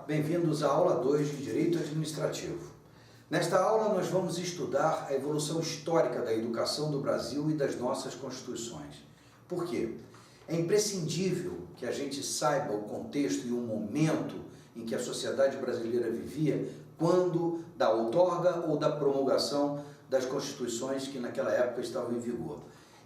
Olá, bem-vindos à aula 2 de Direito Administrativo. Nesta aula nós vamos estudar a evolução histórica da educação do Brasil e das nossas constituições. Por quê? É imprescindível que a gente saiba o contexto e o momento em que a sociedade brasileira vivia quando da outorga ou da promulgação das constituições que naquela época estavam em vigor.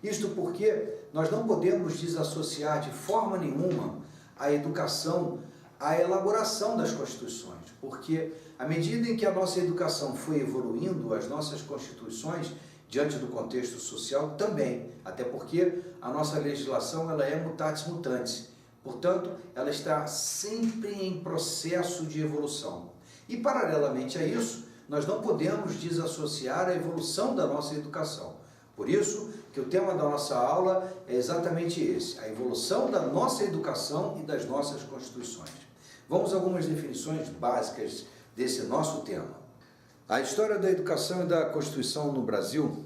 Isto porque nós não podemos desassociar de forma nenhuma a educação à elaboração das constituições, porque à medida em que a nossa educação foi evoluindo, as nossas constituições, diante do contexto social, também, até porque a nossa legislação ela é mutatis mutandis, portanto, ela está sempre em processo de evolução. E, paralelamente a isso, nós não podemos desassociar a evolução da nossa educação. Por isso que o tema da nossa aula é exatamente esse, a evolução da nossa educação e das nossas constituições. Vamos a algumas definições básicas desse nosso tema. A história da educação e da Constituição no Brasil,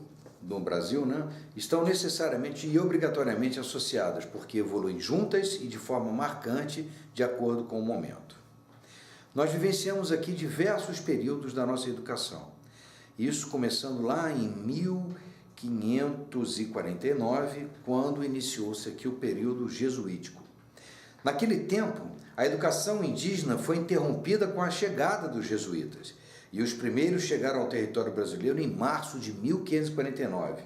estão necessariamente e obrigatoriamente associadas, porque evoluem juntas e de forma marcante de acordo com o momento. Nós vivenciamos aqui diversos períodos da nossa educação. Isso começando lá em 1549, quando iniciou-se aqui o período jesuítico. Naquele tempo, a educação indígena foi interrompida com a chegada dos jesuítas, e os primeiros chegaram ao território brasileiro em março de 1549,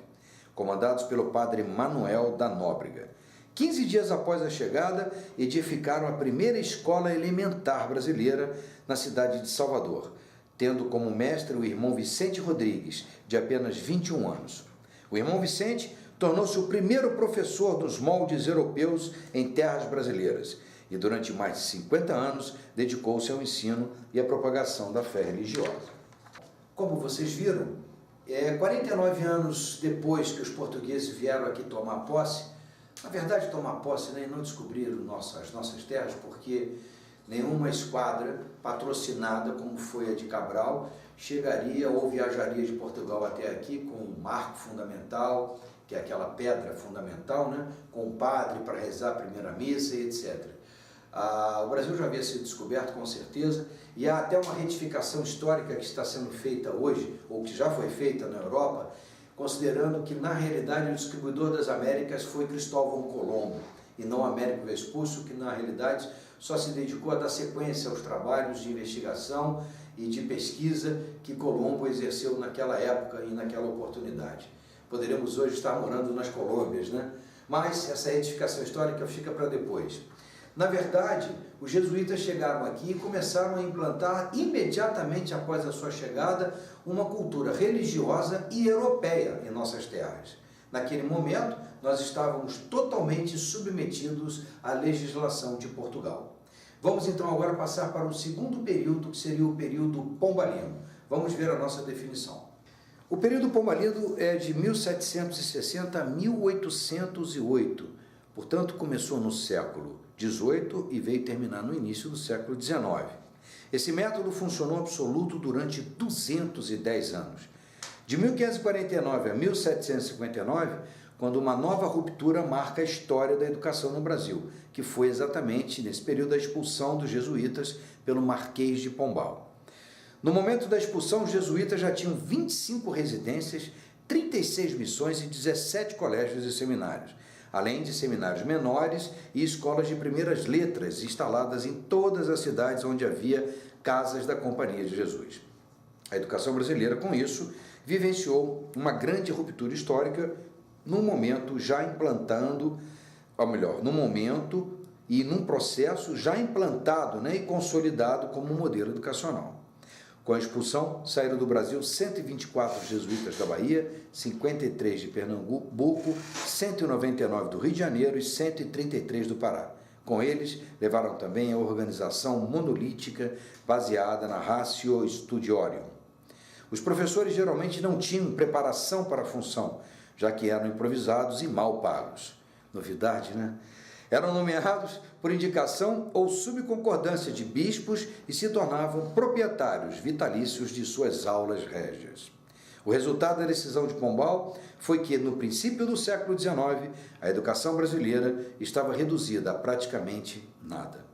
comandados pelo padre Manuel da Nóbrega. 15 dias após a chegada, edificaram a primeira escola elementar brasileira na cidade de Salvador, tendo como mestre o irmão Vicente Rodrigues, de apenas 21 anos. O irmão Vicente tornou-se o primeiro professor dos moldes europeus em terras brasileiras e, durante mais de 50 anos, dedicou-se ao ensino e à propagação da fé religiosa. Como vocês viram, 49 anos depois que os portugueses vieram aqui tomar posse, na verdade tomar posse e não descobriram as nossas terras, porque nenhuma esquadra patrocinada como foi a de Cabral chegaria ou viajaria de Portugal até aqui com um marco fundamental, que é aquela pedra fundamental, com um padre para rezar a primeira missa e etc. O Brasil já havia sido descoberto com certeza, e há até uma retificação histórica que está sendo feita hoje, ou que já foi feita na Europa, considerando que na realidade o distribuidor das Américas foi Cristóvão Colombo, e não Américo Vespúcio, que na realidade só se dedicou a dar sequência aos trabalhos de investigação e de pesquisa que Colombo exerceu naquela época e naquela oportunidade. Poderíamos hoje estar morando nas Colômbias, Mas essa retificação histórica fica para depois. Na verdade, os jesuítas chegaram aqui e começaram a implantar imediatamente após a sua chegada uma cultura religiosa e europeia em nossas terras. Naquele momento, nós estávamos totalmente submetidos à legislação de Portugal. Vamos então agora passar para o segundo período, que seria o período pombalino. Vamos ver a nossa definição. O período pombalino é de 1760 a 1808, portanto começou no século XVIII e veio terminar no início do século XIX. Esse método funcionou absoluto durante 210 anos. De 1549 a 1759, quando uma nova ruptura marca a história da educação no Brasil, que foi exatamente nesse período a expulsão dos jesuítas pelo Marquês de Pombal. No momento da expulsão, os jesuítas já tinham 25 residências, 36 missões e 17 colégios e seminários, além de seminários menores e escolas de primeiras letras instaladas em todas as cidades onde havia casas da Companhia de Jesus. A educação brasileira, com isso, vivenciou uma grande ruptura histórica no momento já implantando, ou melhor, no momento e num processo já implantado e consolidado como modelo educacional. Com a expulsão, saíram do Brasil 124 jesuítas da Bahia, 53 de Pernambuco, 199 do Rio de Janeiro e 133 do Pará. Com eles, levaram também a organização monolítica baseada na Ratio Studiorum. Os professores geralmente não tinham preparação para a função, já que eram improvisados e mal pagos. Novidade, Eram nomeados por indicação ou subconcordância de bispos e se tornavam proprietários vitalícios de suas aulas régias. O resultado da decisão de Pombal foi que, no princípio do século XIX, a educação brasileira estava reduzida a praticamente nada.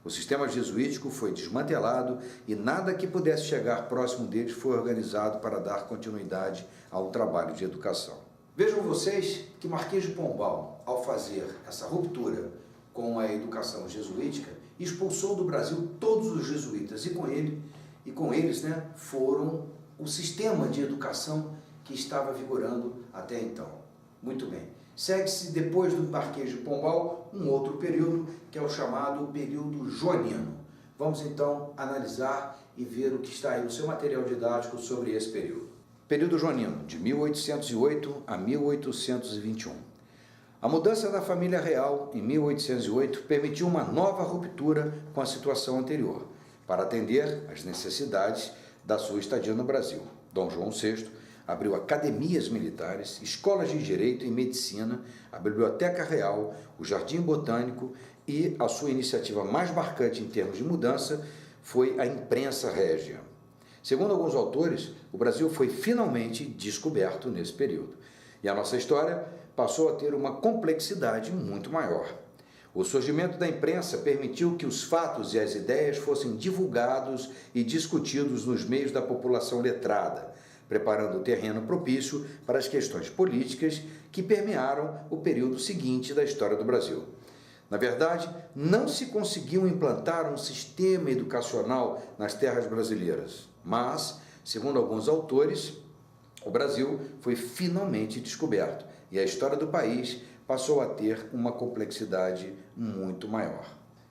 O sistema jesuítico foi desmantelado e nada que pudesse chegar próximo deles foi organizado para dar continuidade ao trabalho de educação. Vejam vocês que Marquês de Pombal, ao fazer essa ruptura com a educação jesuítica, expulsou do Brasil todos os jesuítas e com eles foram o sistema de educação que estava vigorando até então. Muito bem. Segue-se, depois do Marquês de Pombal, um outro período, que é o chamado período joanino. Vamos então analisar e ver o que está aí no seu material didático sobre esse período. Período joanino, de 1808 a 1821. A mudança da família real, em 1808, permitiu uma nova ruptura com a situação anterior, para atender às necessidades da sua estadia no Brasil. Dom João VI abriu academias militares, escolas de direito e medicina, a Biblioteca Real, o Jardim Botânico e a sua iniciativa mais marcante em termos de mudança foi a imprensa régia. Segundo alguns autores, o Brasil foi finalmente descoberto nesse período e a nossa história passou a ter uma complexidade muito maior. O surgimento da imprensa permitiu que os fatos e as ideias fossem divulgados e discutidos nos meios da população letrada, preparando o terreno propício para as questões políticas que permearam o período seguinte da história do Brasil. Na verdade, não se conseguiu implantar um sistema educacional nas terras brasileiras, mas, segundo alguns autores, o Brasil foi finalmente descoberto e a história do país passou a ter uma complexidade muito maior.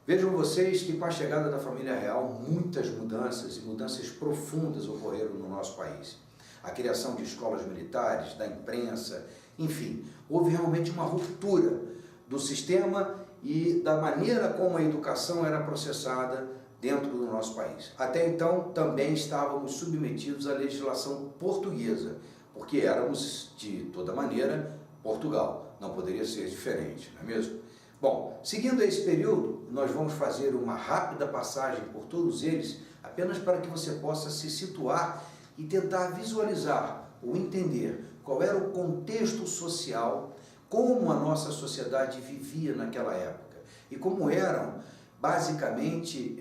Vejam vocês que com a chegada da família real, muitas mudanças e mudanças profundas ocorreram no nosso país. A criação de escolas militares, da imprensa, enfim, houve realmente uma ruptura do sistema e da maneira como a educação era processada dentro do nosso país. Até então, também estávamos submetidos à legislação portuguesa, porque éramos, de toda maneira, Portugal. Não poderia ser diferente, não é mesmo? Bom, seguindo esse período, nós vamos fazer uma rápida passagem por todos eles, apenas para que você possa se situar e tentar visualizar ou entender qual era o contexto social, como a nossa sociedade vivia naquela época e como eram, basicamente,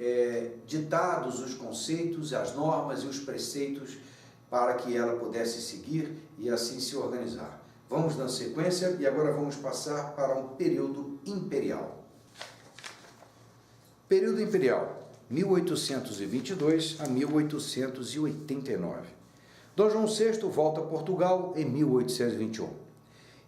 ditados os conceitos, as normas e os preceitos para que ela pudesse seguir e assim se organizar. Vamos dar sequência e agora vamos passar para um período imperial. Período imperial. 1822 a 1889. Dom João VI volta a Portugal em 1821.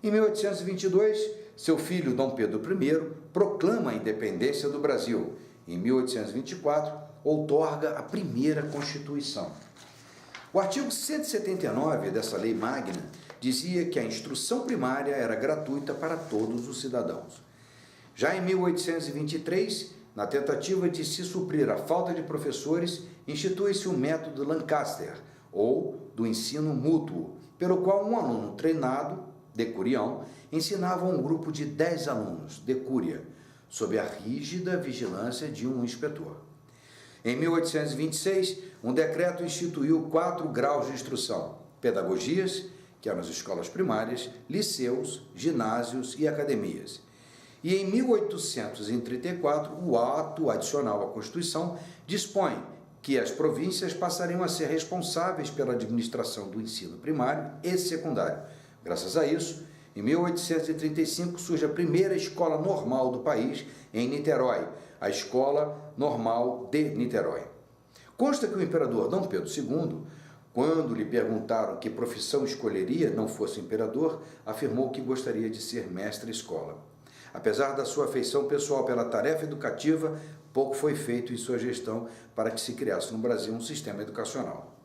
Em 1822, seu filho Dom Pedro I proclama a independência do Brasil. Em 1824, outorga a primeira Constituição. O artigo 179 dessa lei magna dizia que a instrução primária era gratuita para todos os cidadãos. Já em 1823, na tentativa de se suprir a falta de professores, institui-se o método Lancaster, ou do ensino mútuo, pelo qual um aluno treinado, decurião, ensinava um grupo de 10 alunos, decúria, sob a rígida vigilância de um inspetor. Em 1826, um decreto instituiu 4 graus de instrução: pedagogias, que eram as escolas primárias, liceus, ginásios e academias. E em 1834, o ato adicional à Constituição dispõe que as províncias passariam a ser responsáveis pela administração do ensino primário e secundário. Graças a isso, em 1835 surge a primeira escola normal do país em Niterói, a Escola Normal de Niterói. Consta que o imperador Dom Pedro II, quando lhe perguntaram que profissão escolheria não fosse imperador, afirmou que gostaria de ser mestre-escola. Apesar da sua afeição pessoal pela tarefa educativa, pouco foi feito em sua gestão para que se criasse no Brasil um sistema educacional.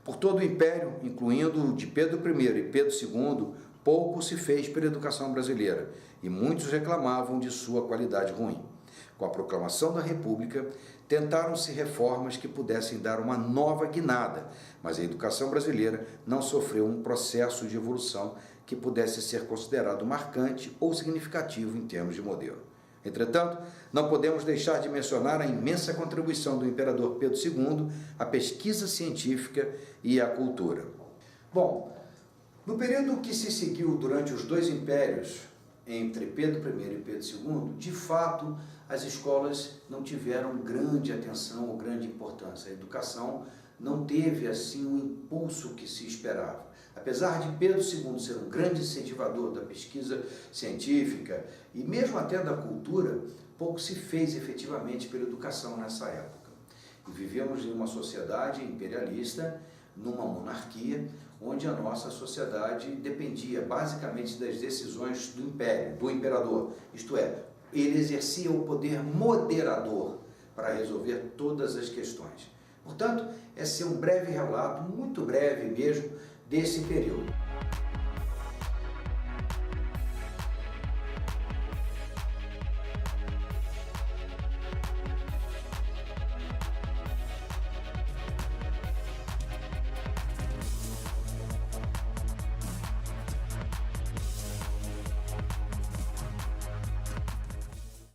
Por todo o Império, incluindo o de Pedro I e Pedro II, pouco se fez pela educação brasileira e muitos reclamavam de sua qualidade ruim. Com a proclamação da República, tentaram-se reformas que pudessem dar uma nova guinada, mas a educação brasileira não sofreu um processo de evolução que pudesse ser considerado marcante ou significativo em termos de modelo. Entretanto, não podemos deixar de mencionar a imensa contribuição do imperador Pedro II à pesquisa científica e à cultura. Bom, no período que se seguiu durante os 2 impérios, entre Pedro I e Pedro II, de fato, as escolas não tiveram grande atenção ou grande importância. A educação não teve assim o impulso que se esperava. Apesar de Pedro II ser um grande incentivador da pesquisa científica e mesmo até da cultura, pouco se fez efetivamente pela educação nessa época. E vivemos em uma sociedade imperialista, numa monarquia, onde a nossa sociedade dependia basicamente das decisões do império, do imperador. Isto é, ele exercia o poder moderador para resolver todas as questões. Portanto, esse é um breve relato, muito breve mesmo, desse período.